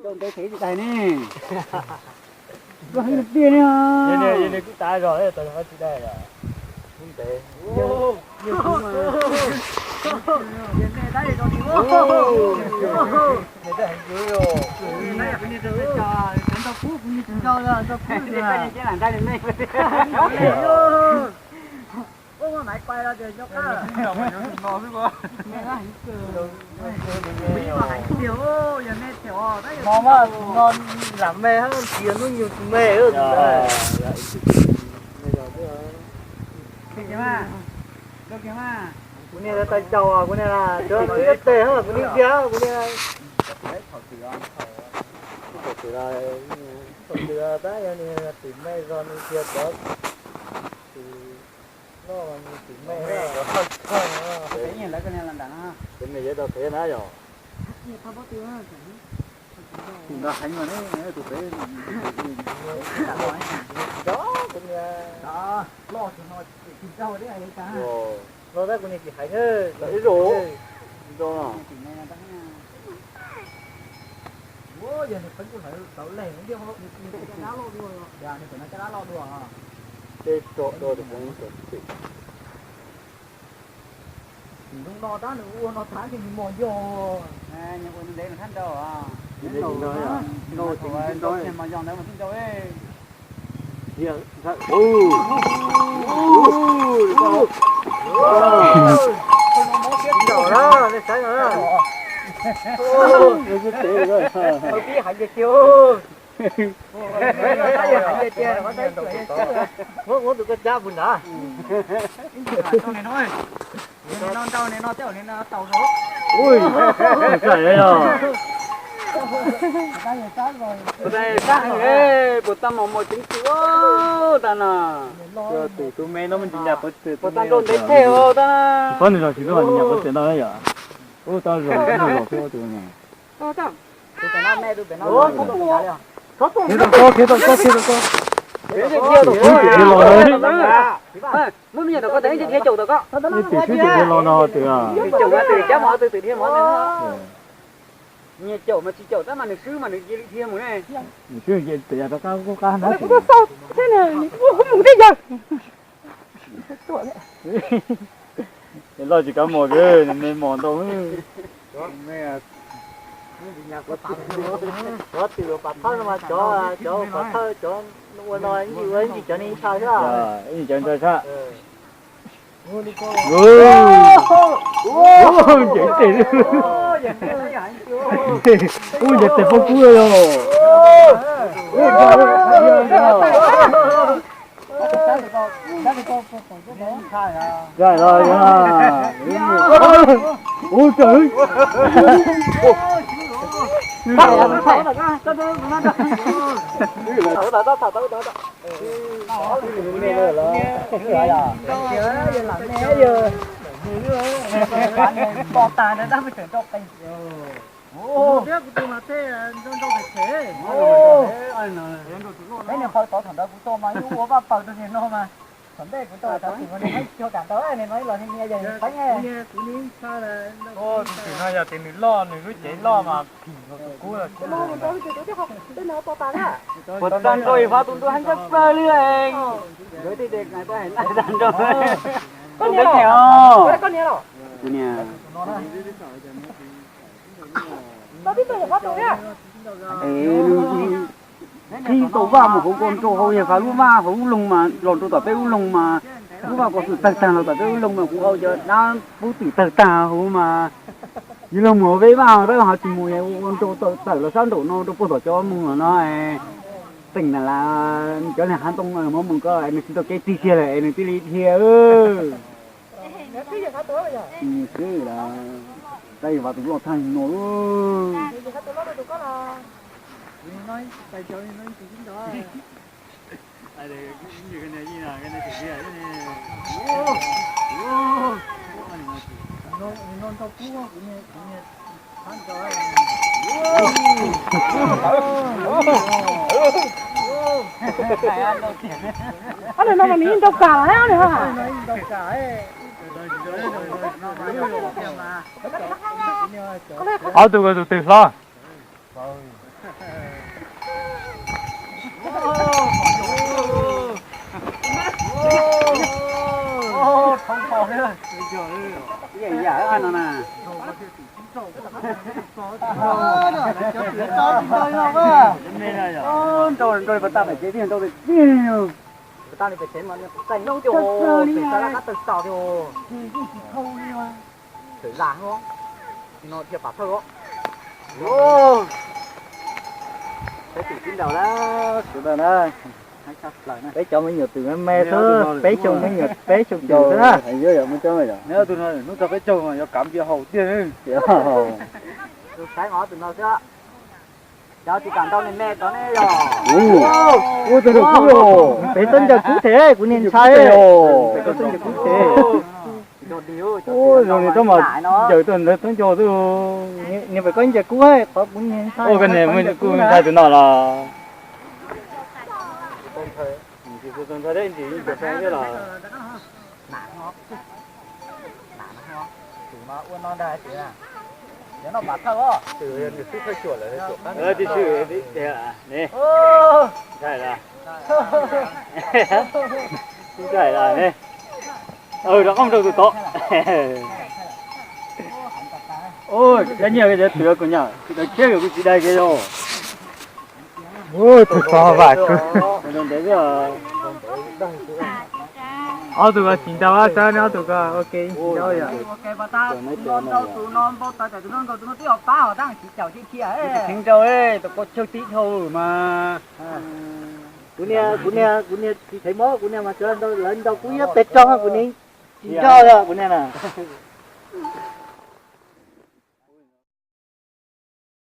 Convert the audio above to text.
Tôi thấy gì đây nè. Có hay được tiền nha. Vậy này cũng tái rồi, tôi nói chị đây là không tệ. Nhiều không mà. Hiện nay đây rồi thì Người ta hành cưới rồi. này cái này rồi chúng ta phú cũng như chúng ta là chúng ta phú là Cái làng đây đến đây. ô mà mày quay ra để cho cá là Nó biết không? nghe nó hành mỹ mà hành nhiều giờ này tiểu đấy Nó mà ngon làm mê hơn tiền nó nhiều mê hơn. kìa mà được kìa mà Cái này là tay trầu à, cái này là chưa biết tệ hơn, cái này kia, cái này Thật sự là đấy là tìm mê rồi này kia đó thì nó là tìm mê đó. Cái gì là cái này làm đàn ha. Cái này dễ đâu thế nào rồi? gì tao bắt tiêu á Thì nó hành mà đấy, tụi bé Đó cũng là đó lo cho nó chỉ đâu đấy anh ta rồi nó ra cái này chỉ hành ơi, lấy rổ đó. ô giờ này phải phải tàu lẻ nó đi họ cái đá lo đùa giờ này phải nói cái đá lo đùa à Cái chỗ đó thì cũng được. đúng nó đá nữa nó thả cái mò vô nhưng mà đấy là thân đâu à. Cái gì đó à? Nô thì nô thì mà dọn đấy mà thân đâu ấy. Dạ, Nhỏ đó, nó sáng rồi. Cái thế rồi. ở phía hành về chiều Muốn được cái cha buồn đã. tao này nói nó tao này nó tiểu này nó tàu số Ui, trời ơi rồi. cái gì sát rồi Đây sát rồi, bột tam một chính chúa ta nè. Rồi tụi tôi mê nó mình chỉ nhập từ Bột tam đồn đến theo ta. con này rồi chỉ có mình nhập có tiền đâu đấy à? Ô tao rồi cái này rồi cái tụi này. Ô tam. Tụi nó mẹ tụi nó. Ủa, Không không có. Có kia đâu có. Cái muốn bây giờ nó có thấy cái chủ tao có. Cái tiểu sư thì lo nó từ à. Chủ là từ chém họ từ thiên món này. Nhà chủ mà chỉ chủ ta mà được sư mà được gì thiên món này. Sư gì từ tao có cá nữa. Có sao? Thế này không muốn thế giờ. Cái lo chỉ có một cái nên mòn đâu. Mẹ Có từ bát thân mà cho bát thân cho nó nói gì cho nên sao chứ à? Cái gì cho sao? Ôi, dễ tiền. Ui, dễ tiền phong phú rồi. Rồi rồi nha. Ôi trời ơi. bò tàn nó đang phải chuyển cho cảnh ô biết tôi mà thế đâu phải thế đấy là khỏi có thằng đó cũng to mà uống vào bầu tôi nhìn nó mà thằng đây cũng to tao chỉ có để cho cả tới này nói là nghe giờ thấy nghe cũng đi sao là Ô, thì nói giờ tiền lo, cứ chế lo mà phỉ vào cú là cú. nó tôi chỉ học tên nó to tàn à bột tam rồi vào tụi tôi hành chắc phơi liền. Rồi thì đẹp này tôi hành lại đàn rồi. con nhớ nào con nào Nè. tao biết tôi phát rồi à Khi tổ vào một con trâu hầu như phải mà không lùng mà lòn trâu tập bé lùng mà cũng vào có sự tật tà là tập bé lùng mà cũng hầu giờ nó bút tỉ tật tà không mà như là mùa với vào đó họ chỉ mùa con trâu tật là sao đổ nó trâu bột cho mùa nó tỉnh là cho nên hắn tông mà mong có anh xin tôi cái tí kia này anh tí kia ơi cứ là đây vào tụi nó thành nó nói tại chỗ nói chỉ chính đó Đây như cái này gì nào, cái này thì cái này. non tao cú cũng như ăn rồi anh này nó mà nhìn đâu cả đấy anh hả nói đâu cả ấy Tụi lo. cái gì vậy anh nè rồi bắt ta phải chế tiền đâu được nhiều ta đi phải chế mà cảnh nông chỗ thì ta đã cắt từ sào thì khâu đi mà thử làm không nó thiệp bảo thơ ô cái tỷ chín đầu đó từ từ đó bé cho mấy nhiều từ mẹ thơ bé chồng mấy nhiều bé chồng từ đó thành dưới rồi mới chơi rồi nếu tôi nói nó cho bé chơi mà nó cảm giác hậu tiên tôi cái ngó từ nó chưa cháu chỉ cảm đâu nên mẹ có này rồi ô tôi được cứu rồi bé tân giờ cứu thế của nên sai bé tân giờ cứu thế ôi rồi người ta mà giờ tôi nói tôi cho tôi nhưng phải có những giờ cứu ấy có cũng nên sai ô cái này mới cứu sai từ nào là tôi thấy đấy thì cái cái là nặng nó từ nó uốn nó đây chứ à nếu nó bắt thâu từ từ hơi chuột là chuột đi xử đi nè đây là đây là nè nó không được tốt ôi cái nhiều cái thứ của nhà cái kia cái gì đây cái đâu ôi tôi khó vậy nó đấy giờ tụi xin chào sao nữa tụi ok chào ya ok bà ta tụi non bao ta tụi non tụi nó tiêu phá họ đang chỉ chào trên kia ấy xin chào ấy tụi có chơi tí thôi mà của nè thì thấy mó của nè mà chơi đâu lên đâu cũng biết tết cho của nè xin chào ya của nè nè